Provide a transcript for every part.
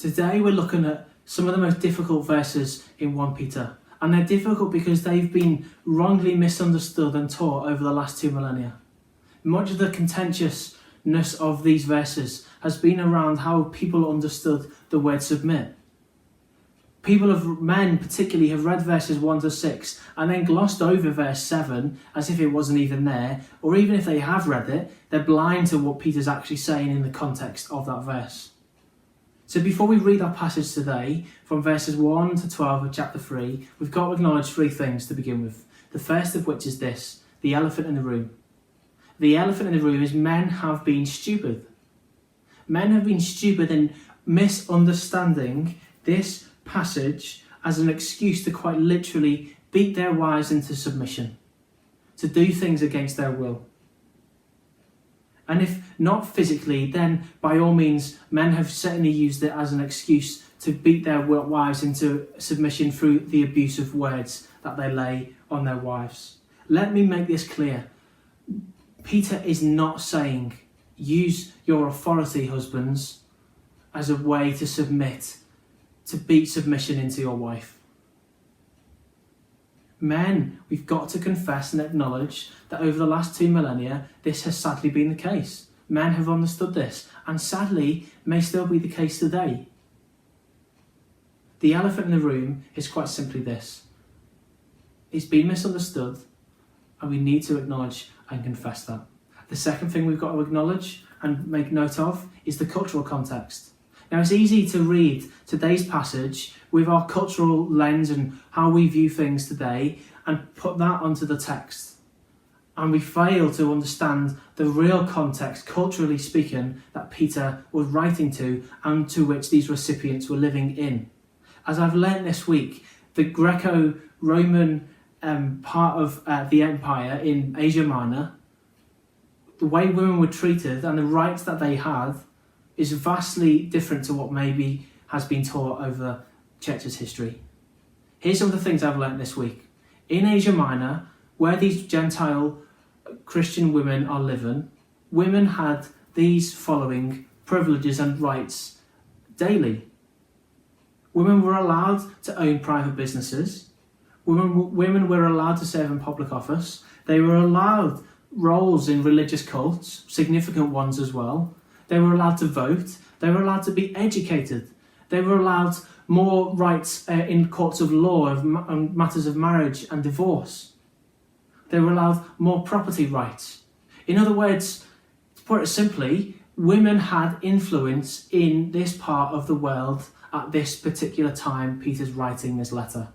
Today we're looking at some of the most difficult verses in 1 Peter. And they're difficult because they've been wrongly misunderstood and taught over the last 2 millennia. Much of the contentiousness of these verses has been around how people understood the word submit. Men particularly, have read verses 1 to 6 and then glossed over verse 7 as if it wasn't even there, or even if they have read it, they're blind to what Peter's actually saying in the context of that verse. So before we read our passage today, from verses 1 to 12 of chapter 3, we've got to acknowledge 3 things to begin with. The first of which is this: the elephant in the room. The elephant in the room is men have been stupid. Men have been stupid in misunderstanding this passage as an excuse to quite literally beat their wives into submission, to do things against their will. And if not physically, then by all means, men have certainly used it as an excuse to beat their wives into submission through the abusive words that they lay on their wives. Let me make this clear. Peter is not saying use your authority, husbands, as a way to submit, to beat submission into your wife. Men, we've got to confess and acknowledge that over the last 2 millennia, this has sadly been the case. Men have understood this, and sadly, may still be the case today. The elephant in the room is quite simply this: it's been misunderstood, and we need to acknowledge and confess that. The second thing we've got to acknowledge and make note of is the cultural context. Now, it's easy to read today's passage with our cultural lens and how we view things today and put that onto the text. And we fail to understand the real context, culturally speaking, that Peter was writing to and to which these recipients were living in. As I've learnt this week, the Greco-Roman part of the empire in Asia Minor, the way women were treated and the rights that they had is vastly different to what maybe has been taught over church's history. Here's some of the things I've learnt this week. In Asia Minor, where these Gentile Christian women are living, women had these following privileges and rights daily. Women were allowed to own private businesses. Women were allowed to serve in public office. They were allowed roles in religious cults, significant ones as well. They were allowed to vote. They were allowed to be educated. They were allowed more rights in courts of law on matters of marriage and divorce. They were allowed more property rights. In other words, to put it simply, women had influence in this part of the world at this particular time Peter's writing this letter.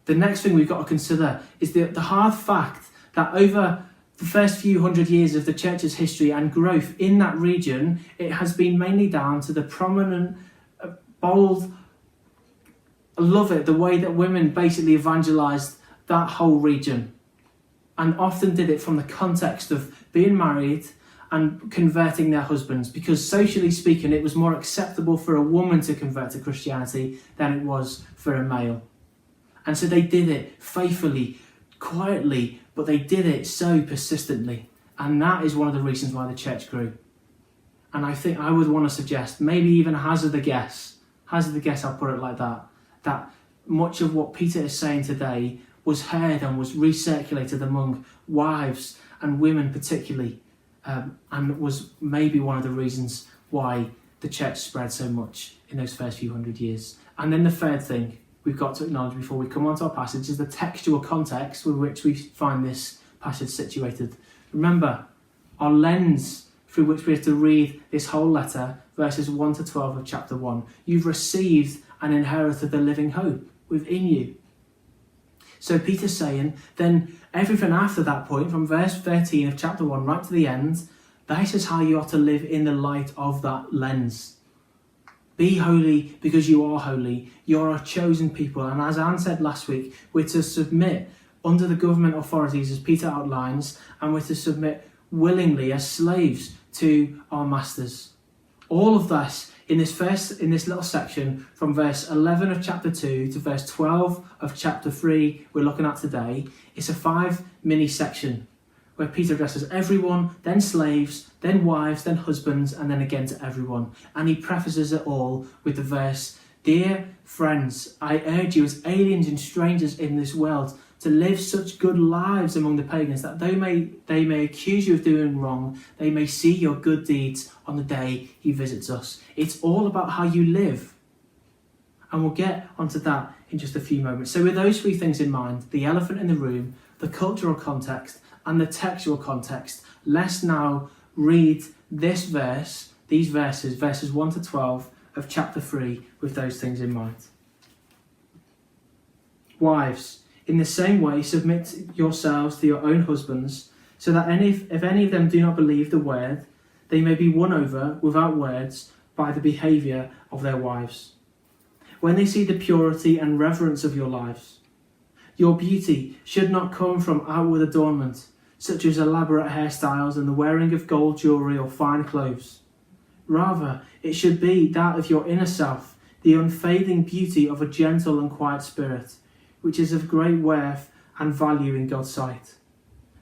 The next thing we've got to consider is the hard fact that over the first few hundred years of the church's history and growth in that region, it has been mainly down to the prominent, bold, I love it, the way that women basically evangelized that whole region, and often did it from the context of being married and converting their husbands, because socially speaking, it was more acceptable for a woman to convert to Christianity than it was for a male. And so they did it faithfully, quietly, but they did it so persistently. And that is one of the reasons why the church grew. And I think I would want to suggest, maybe even hazard a guess, I'll put it like that much of what Peter is saying today was heard and was recirculated among wives and women particularly, and was maybe one of the reasons why the church spread so much in those first few hundred years. And then the third thing we've got to acknowledge before we come on to our passage is the textual context with which we find this passage situated. Remember, our lens through which we have to read this whole letter, verses 1 to 12 of chapter 1. You've received and inherited the living hope within you. So Peter's saying, then everything after that point, from verse 13 of chapter 1 right to the end, this is how you are to live in the light of that lens. Be holy because you are holy. You're a chosen people. And as Anne said last week, we're to submit under the government authorities as Peter outlines, and we're to submit willingly as slaves to our masters. All of this in this little section from verse 11 of chapter 2 to verse 12 of chapter 3 we're looking at today, it's a 5 mini section where Peter addresses everyone, then slaves, then wives, then husbands, and then again to everyone. And he prefaces it all with the verse, "Dear friends, I urge you as aliens and strangers in this world to live such good lives among the pagans that they may accuse you of doing wrong, they may see your good deeds on the day he visits us." It's all about how you live. And we'll get onto that in just a few moments. So with those three things in mind, the elephant in the room, the cultural context, and the textual context, let's now read these verses, verses 1 to 12 of chapter 3, with those things in mind. Wives, in the same way, submit yourselves to your own husbands, so that if any of them do not believe the word, they may be won over without words by the behaviour of their wives. When they see the purity and reverence of your lives, your beauty should not come from outward adornment, such as elaborate hairstyles and the wearing of gold jewellery or fine clothes. Rather, it should be that of your inner self, the unfading beauty of a gentle and quiet spirit, which is of great worth and value in God's sight.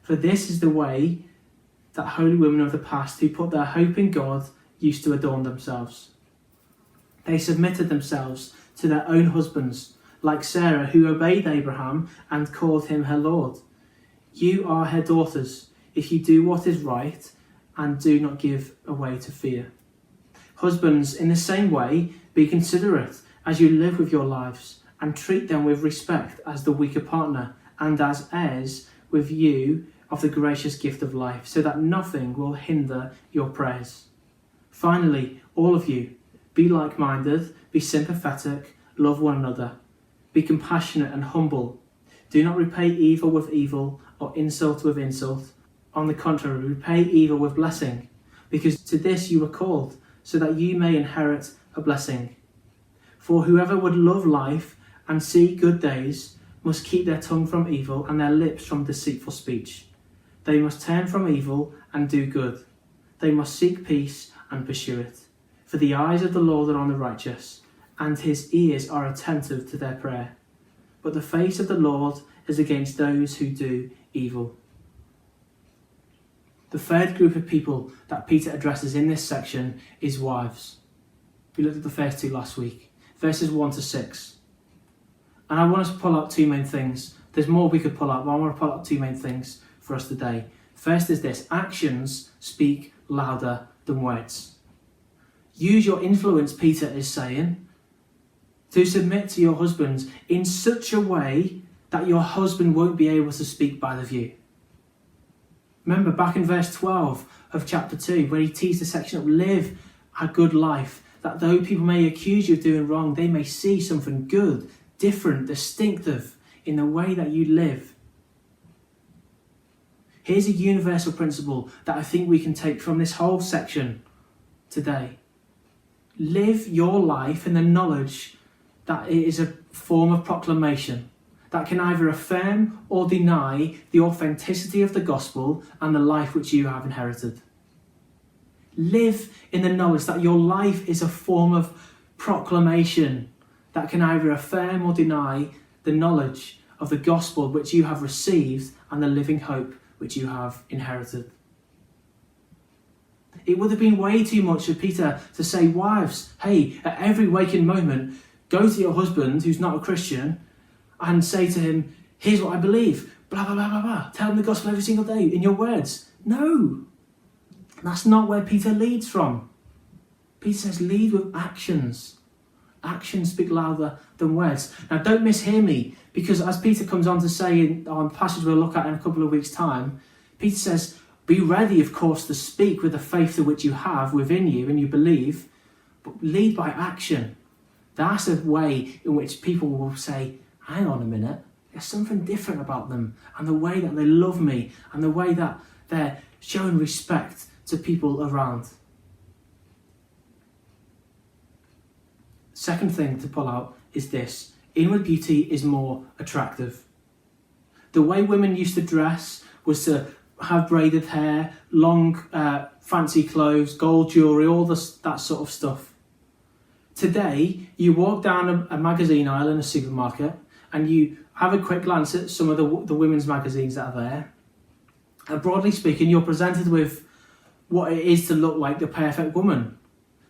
For this is the way that holy women of the past who put their hope in God used to adorn themselves. They submitted themselves to their own husbands, like Sarah, who obeyed Abraham and called him her Lord. You are her daughters, if you do what is right and do not give way to fear. Husbands, in the same way, be considerate as you live with your lives, and treat them with respect as the weaker partner and as heirs with you of the gracious gift of life, so that nothing will hinder your prayers. Finally, all of you, be like-minded, be sympathetic, love one another, be compassionate and humble. Do not repay evil with evil or insult with insult. On the contrary, repay evil with blessing, because to this you were called, so that you may inherit a blessing. For whoever would love life and see good days must keep their tongue from evil and their lips from deceitful speech. They must turn from evil and do good. They must seek peace and pursue it. For the eyes of the Lord are on the righteous, and his ears are attentive to their prayer. But the face of the Lord is against those who do evil. The third group of people that Peter addresses in this section is wives. We looked at the first two last week, verses 1 to 6. And I want us to pull out two main things. There's more we could pull out, but I want to pull out two main things for us today. First is this: actions speak louder than words. Use your influence, Peter is saying, to submit to your husbands in such a way that your husband won't be able to speak bad of you. Remember back in verse 12 of chapter 2, where he teased the section up, live a good life, that though people may accuse you of doing wrong, they may see something good, different, distinctive in the way that you live. Here's a universal principle that I think we can take from this whole section today. Live your life in the knowledge that it is a form of proclamation that can either affirm or deny the authenticity of the gospel and the life which you have inherited. Live in the knowledge that your life is a form of proclamation that can either affirm or deny the knowledge of the gospel which you have received and the living hope which you have inherited. It would have been way too much for Peter to say, wives, hey, at every waking moment, go to your husband who's not a Christian and say to him, here's what I believe, blah, blah, blah, blah, blah. Tell him the gospel every single day in your words. No, that's not where Peter leads from. Peter says, lead with actions. Actions speak louder than words. Now, don't mishear me, because as Peter comes on to say on the passage we'll look at in a couple of weeks' time, Peter says, be ready, of course, to speak with the faith to which you have within you and you believe, but lead by action. That's a way in which people will say, hang on a minute, there's something different about them, and the way that they love me, and the way that they're showing respect to people around. Second thing to pull out is this: inward beauty is more attractive. The way women used to dress was to have braided hair, long fancy clothes, gold jewellery, all that sort of stuff. Today, you walk down a magazine aisle in a supermarket and you have a quick glance at some of the women's magazines that are there, And broadly speaking, you're presented with what it is to look like the perfect woman.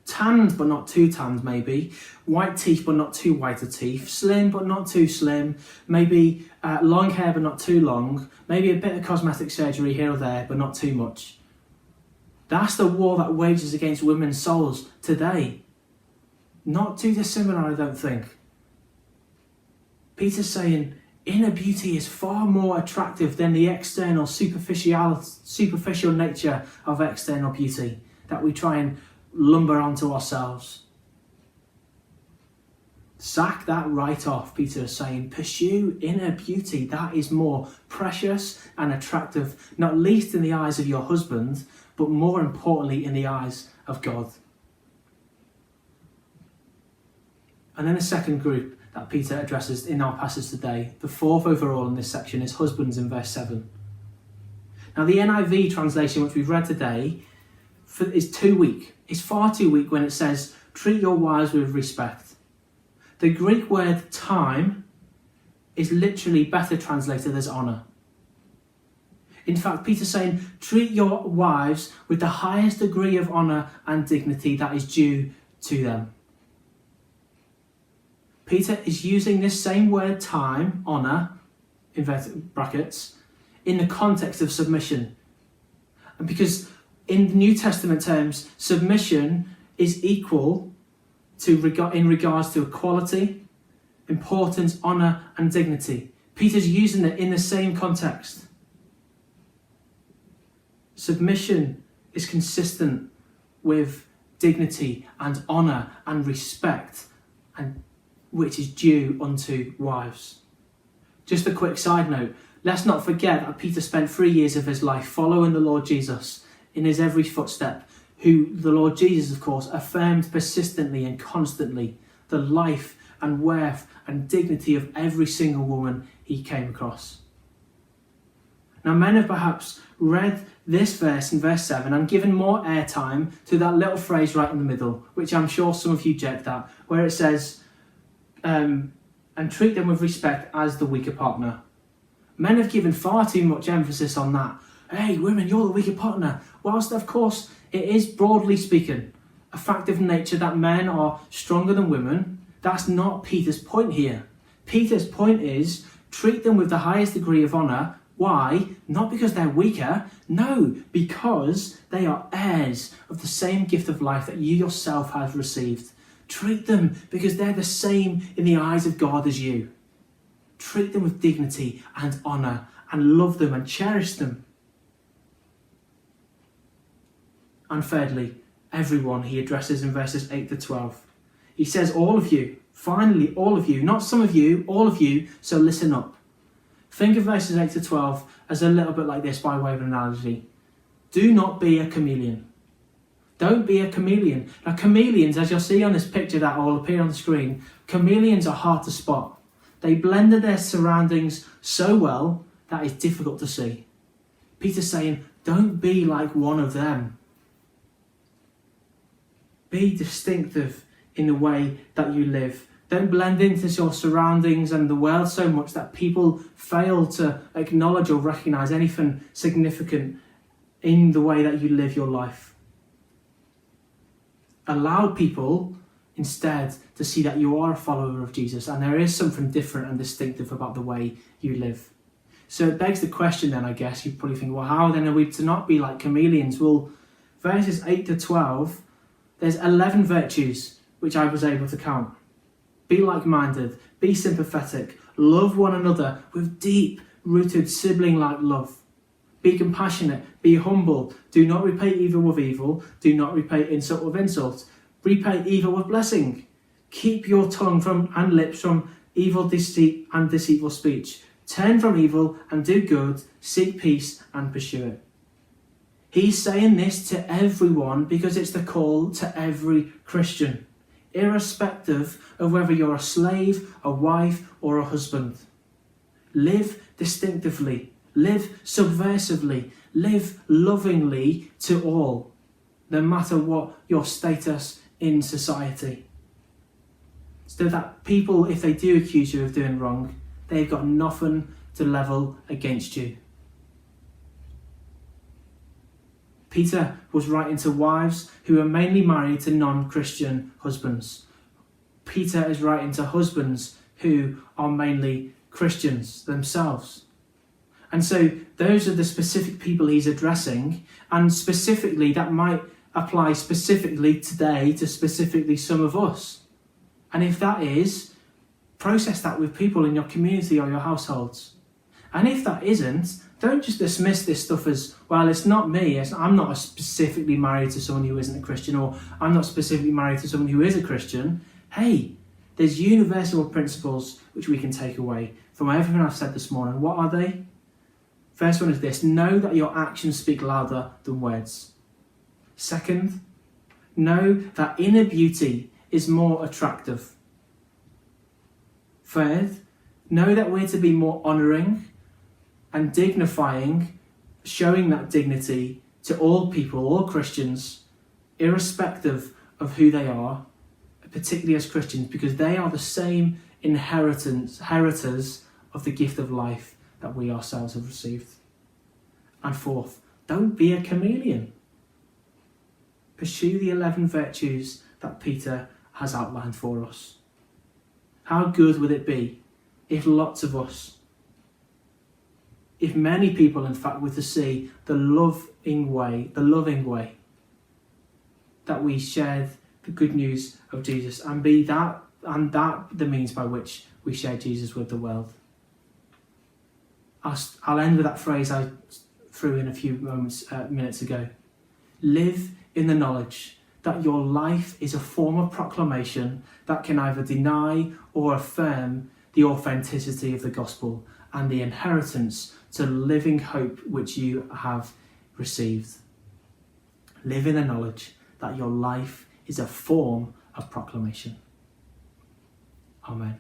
Tanned, but not too tanned, maybe. White teeth, but not too white of teeth. Slim, but not too slim. Maybe long hair, but not too long. Maybe a bit of cosmetic surgery here or there, but not too much. That's the war that wages against women's souls today. Not too dissimilar, I don't think. Peter's saying inner beauty is far more attractive than the external, superficial nature of external beauty that we try and lumber onto ourselves. Sack that right off, Peter is saying. Pursue inner beauty. That is more precious and attractive, not least in the eyes of your husband, but more importantly in the eyes of God. And then the second group that Peter addresses in our passage today, the fourth overall in this section, is husbands in verse 7. Now the NIV translation, which we've read today, is too weak. It's far too weak when it says, treat your wives with respect. The Greek word time is literally better translated as honour. In fact, Peter's saying, treat your wives with the highest degree of honour and dignity that is due to them. Peter is using this same word time, honour, inverted brackets, in the context of submission. And because in the New Testament terms, submission is equal to in regards to equality, importance, honour and dignity. Peter's using it in the same context. Submission is consistent with dignity and honour and respect, and which is due unto wives. Just a quick side note, let's not forget that Peter spent 3 years of his life following the Lord Jesus in his every footstep, who the Lord Jesus, of course, affirmed persistently and constantly the life and worth and dignity of every single woman he came across. Now, men have perhaps read this verse in verse 7 and given more airtime to that little phrase right in the middle, which I'm sure some of you jerked at, where it says, and treat them with respect as the weaker partner. Men have given far too much emphasis on that. Hey, women, you're the weaker partner. Whilst, of course, it is, broadly speaking, a fact of nature that men are stronger than women, that's not Peter's point here. Peter's point is, treat them with the highest degree of honour. Why? Not because they're weaker. No, because they are heirs of the same gift of life that you yourself have received. Treat them because they're the same in the eyes of God as you. Treat them with dignity and honour and love them and cherish them. And thirdly, everyone he addresses in verses 8 to 12. He says, all of you, finally all of you, not some of you, all of you, so listen up. Think of verses 8 to 12 as a little bit like this by way of an analogy. Do not be a chameleon. Don't be a chameleon. Now, chameleons, as you'll see on this picture that will appear on the screen, chameleons are hard to spot. They blend in their surroundings so well that it's difficult to see. Peter's saying, don't be like one of them. Be distinctive in the way that you live. Don't blend into your surroundings and the world so much that people fail to acknowledge or recognise anything significant in the way that you live your life. Allow people instead to see that you are a follower of Jesus and there is something different and distinctive about the way you live. So it begs the question then, I guess, you probably think, well, how then are we to not be like chameleons? Well, verses 8 to 12, there's 11 virtues which I was able to count. Be like-minded, be sympathetic, love one another with deep-rooted sibling-like love. Be compassionate, be humble, do not repay evil with evil, do not repay insult with insult, repay evil with blessing. Keep your tongue and lips from evil deceit and deceitful speech. Turn from evil and do good, seek peace and pursue it. He's saying this to everyone because it's the call to every Christian, irrespective of whether you're a slave, a wife, or a husband. Live distinctively, live subversively, live lovingly to all, no matter what your status in society. So that people, if they do accuse you of doing wrong, they've got nothing to level against you. Peter was writing to wives who are mainly married to non-Christian husbands. Peter is writing to husbands who are mainly Christians themselves. And so those are the specific people he's addressing, and specifically that might apply specifically today to specifically some of us. And if that is, process that with people in your community or your households. And if that isn't, don't just dismiss this stuff as, well, it's not me. I'm not specifically married to someone who isn't a Christian, or I'm not specifically married to someone who is a Christian. Hey, there's universal principles which we can take away from everything I've said this morning. What are they? First one is this: know that your actions speak louder than words. Second, know that inner beauty is more attractive. Third, know that we're to be more honouring and dignifying, showing that dignity to all people, all Christians, irrespective of who they are, particularly as Christians, because they are the same inheritors of the gift of life that we ourselves have received. And fourth, don't be a chameleon. Pursue the 11 virtues that Peter has outlined for us. How good would it be if lots of us, if many people in fact were to see the loving way that we shared the good news of Jesus, and be that the means by which we share Jesus with the world. I'll end with that phrase I threw in a few minutes ago. Live in the knowledge that your life is a form of proclamation that can either deny or affirm the authenticity of the gospel and the inheritance to living hope which you have received. Live in the knowledge that your life is a form of proclamation. Amen.